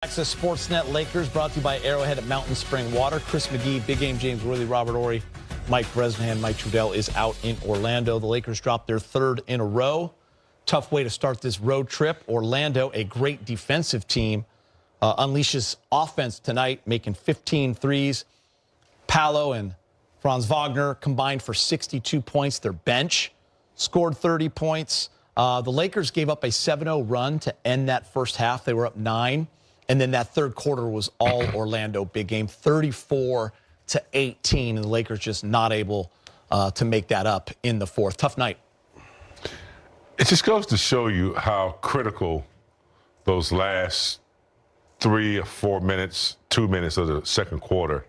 Access Sportsnet Lakers brought to you by Arrowhead at Mountain Spring Water. Chris McGee, Big Game James Worthy, Robert Horry, Mike Bresnahan, Mike Trudell is out in Orlando. The Lakers dropped their third in a row. Tough way to start this road trip. Orlando, a great defensive team, unleashes offense tonight, making 15 threes. Paolo and Franz Wagner combined for 62 points. Their bench scored 30 points. The Lakers gave up a 7-0 run to end that first half. They were up 9. And then that third quarter was all Orlando. Big game, 34-18, and the Lakers just not able to make that up in the fourth. Tough night. It just goes to show you how critical those last 3 or 4 minutes, 2 minutes of the second quarter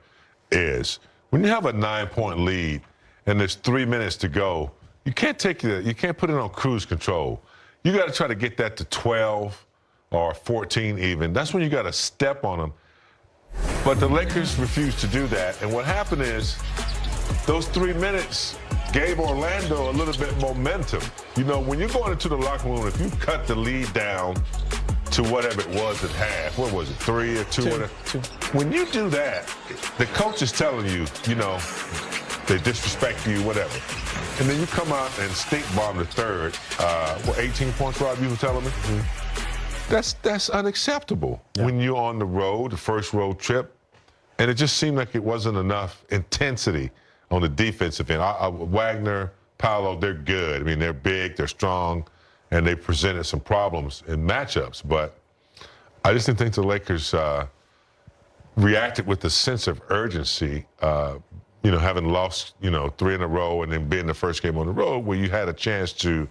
is. When you have a 9-point lead and there's 3 minutes to go, you can't put it on cruise control. You got to try to get that to 12 or 14 even. That's when you got to step on them. But the Lakers refused to do that. And what happened is those 3 minutes gave Orlando a little bit momentum. You know, when you're going into the locker room, if you cut the lead down to whatever it was at half, what was it, 3 or 2? Two. When you do that, the coach is telling you, you know, they disrespect you, whatever. And then you come out and stink bomb the third. 18 points, Rob, you were telling me? Mm-hmm. That's unacceptable when you're on the road, the first road trip, and it just seemed like it wasn't enough intensity on the defensive end. Wagner, Paolo, they're good. I mean, they're big, they're strong, and they presented some problems in matchups. But I just didn't think the Lakers reacted with a sense of urgency, you know, having lost, 3 in a row and then being the first game on the road where you had a chance to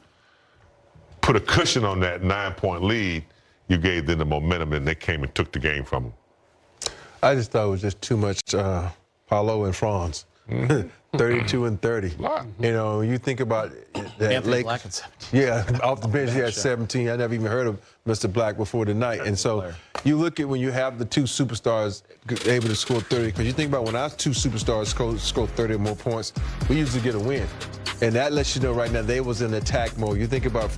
put a cushion on that 9-point lead. You gave them the momentum, and they came and took the game from them. I just thought it was just too much Paolo and Franz. 32 and 30. You know, you think about that. Anthony Black at 17. Yeah, off the bench, he had 17. I never even heard of Mr. Black before tonight. And so you look at when you have the two superstars able to score 30, because you think about when our two superstars score 30 or more points, we usually get a win. And that lets you know right now they was in attack mode. You think about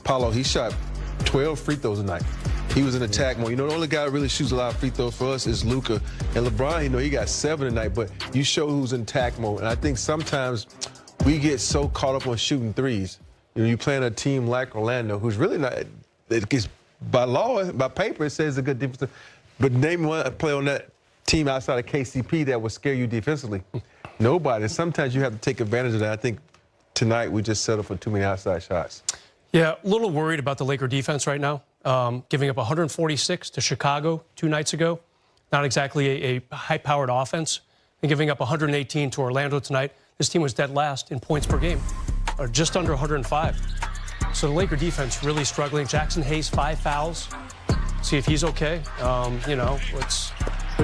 Paolo, he shot 12 free throws tonight. He was in attack mode. You know, the only guy that really shoots a lot of free throws for us is Luka. And LeBron, you know, he got 7 tonight, but you show who's in attack mode. And I think sometimes we get so caught up on shooting threes. You know, you playing a team like Orlando, who's really not, it's, by law, by paper, it says a good defense. But name one player on that team outside of KCP that would scare you defensively. Nobody. And sometimes you have to take advantage of that. I think tonight we just settled for too many outside shots. Yeah, a little worried about the Laker defense right now. Giving up 146 to Chicago 2 nights ago. Not exactly a high-powered offense. And giving up 118 to Orlando tonight. This team was dead last in points per game, or just under 105. So the Laker defense really struggling. Jackson Hayes, 5 fouls. See if he's okay. You know, it's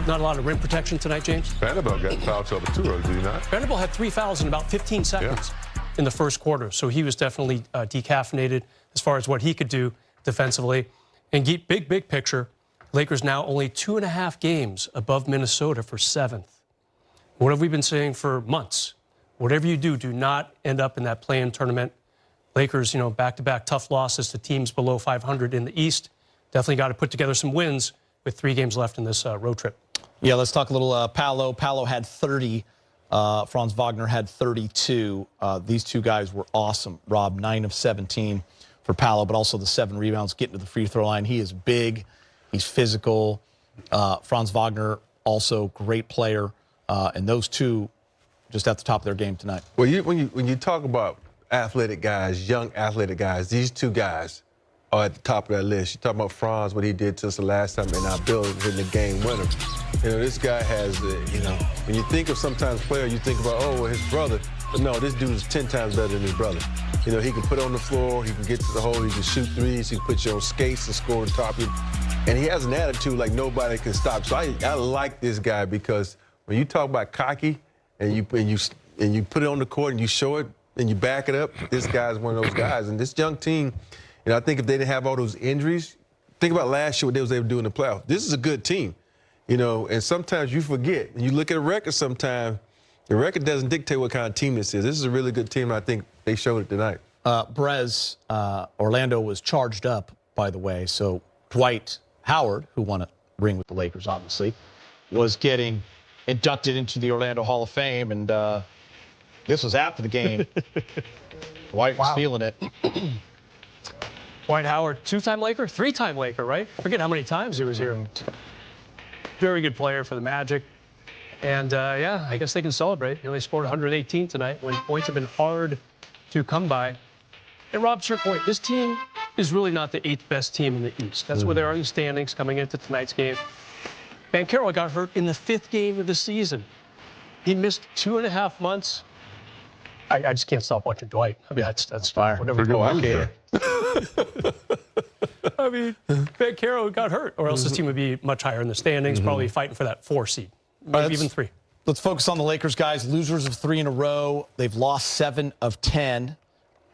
not a lot of rim protection tonight, James. Vanderbilt got foul trouble too, did he not? Vanderbilt had 3 fouls in about 15 seconds in the first quarter. So he was definitely decaffeinated as far as what he could do defensively. And big picture, Lakers now only 2.5 games above Minnesota for 7th. What have we been saying for months? Whatever you do, do not end up in that play-in tournament. Lakers, you know, back-to-back tough losses to teams below 500 in the East. Definitely got to put together some wins with 3 games left in this road trip. Yeah, let's talk a little Paolo. Paolo had 30. Franz Wagner had 32. These two guys were awesome. Rob, 9 of 17 for Paolo, but also the 7 rebounds, getting to the free throw line. He is big. He's physical. Franz Wagner, also great player. And those two just at the top of their game tonight. Well, when you talk about athletic guys, young athletic guys, these two guys are at the top of that list. You talk about Franz, what he did to us the last time in our building, hitting the game winner. You know, this guy has, you know, when you think of sometimes player, you think about, oh, well, his brother. But no, this dude is 10 times better than his brother. You know, he can put it on the floor, he can get to the hole, he can shoot threes, he can put you on skates and score on top of you. And he has an attitude like nobody can stop. So I like this guy because when you talk about cocky and you put it on the court and you show it and you back it up, this guy's one of those guys. And this young team, you know, I think if they didn't have all those injuries, think about last year what they was able to do in the playoffs. This is a good team, you know, and sometimes you forget. When you look at a record sometimes, the record doesn't dictate what kind of team this is. This is a really good team, and I think they showed it tonight. Orlando was charged up, by the way, so Dwight Howard, who won a ring with the Lakers, obviously, was getting inducted into the Orlando Hall of Fame, and this was after the game. Dwight was feeling it. Dwight Howard, 2-time Laker, 3-time Laker, right? Forget how many times he was here. Very good player for the Magic. And, yeah, I guess they can celebrate. You know, they scored 118 tonight when points have been hard to come by. And Rob, to your point, this team is really not the 8th best team in the East. That's where they are in the standings coming into tonight's game. Banchero got hurt in the 5th game of the season. He missed 2.5 months. I just can't stop watching Dwight. I mean, that's fire. Whatever. I mean, Banchero got hurt, or else this team would be much higher in the standings, probably fighting for that 4 seed, maybe even 3. Let's focus on the Lakers, guys. Losers of 3 in a row. They've lost 7 of 10.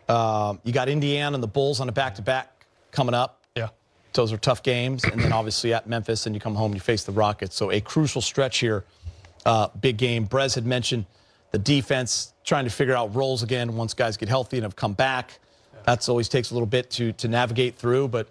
You got Indiana and the Bulls on a back-to-back coming up. Yeah. Those are tough games. And then obviously at Memphis, and you come home, you face the Rockets. So a crucial stretch here. Big game. Brez had mentioned the defense trying to figure out roles again once guys get healthy and have come back. That's always takes a little bit to navigate through. But,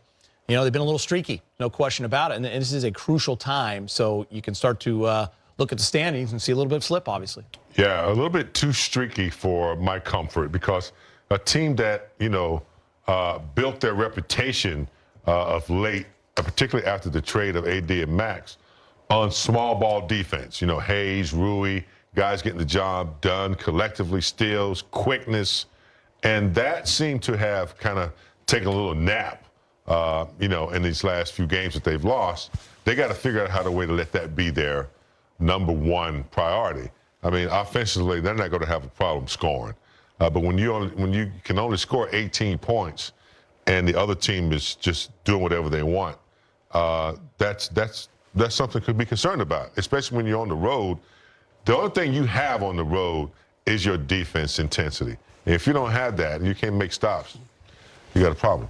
you know, they've been a little streaky, no question about it. And this is a crucial time. So you can start to look at the standings and see a little bit of slip, obviously. Yeah, a little bit too streaky for my comfort, because a team that, you know, built their reputation of late, particularly after the trade of AD and Max, on small ball defense. You know, Hayes, Rui, guys getting the job done collectively, steals, quickness. And that seemed to have kind of taken a little nap, you know, in these last few games that they've lost. They got to figure out how to way to let that be their #1 priority. I mean, offensively, they're not going to have a problem scoring. But when you can only score 18 points and the other team is just doing whatever they want, that's something to be concerned about, especially when you're on the road. The only thing you have on the road is your defense intensity. And if you don't have that and you can't make stops, you got a problem.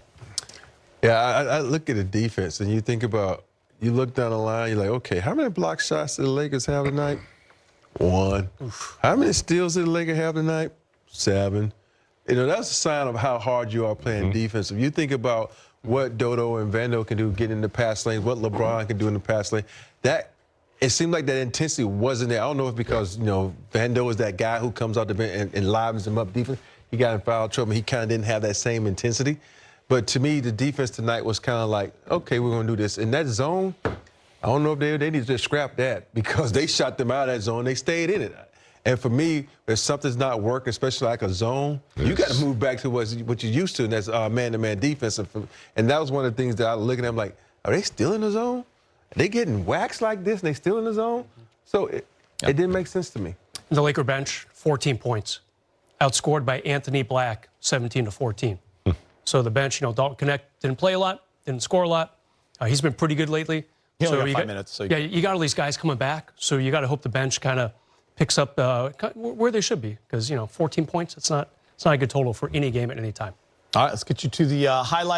Yeah, I look at the defense and you think about, you look down the line, you're like, okay, how many block shots did the Lakers have tonight? 1. How many steals did the Lakers have tonight? 7. You know, that's a sign of how hard you are playing defense. If you think about what Dodo and Vando can do getting in the pass lane, what LeBron can do in the pass lane, it seemed like that intensity wasn't there. I don't know if because, you know, Vando is that guy who comes out the bench and livens him up defense. He got in foul trouble. He kind of didn't have that same intensity. But to me, the defense tonight was kind of like, okay, we're going to do this. In that zone, I don't know if they need to just scrap that, because they shot them out of that zone. They stayed in it. And for me, if something's not working, especially like a zone, you got to move back to what you're used to, and that's man-to-man defense. And that was one of the things that I look at. I'm like, are they still in the zone? Are they getting waxed like this, and they still in the zone? So it didn't make sense to me. The Laker bench, 14 points. Outscored by Anthony Black, 17-14. So the bench, you know, Dalton Connect didn't play a lot, didn't score a lot. He's been pretty good lately. He only got 5 minutes. So yeah, you got all these guys coming back, so you got to hope the bench kind of picks up where they should be, because, you know, 14 points, it's not a good total for any game at any time. All right, let's get you to the highlights.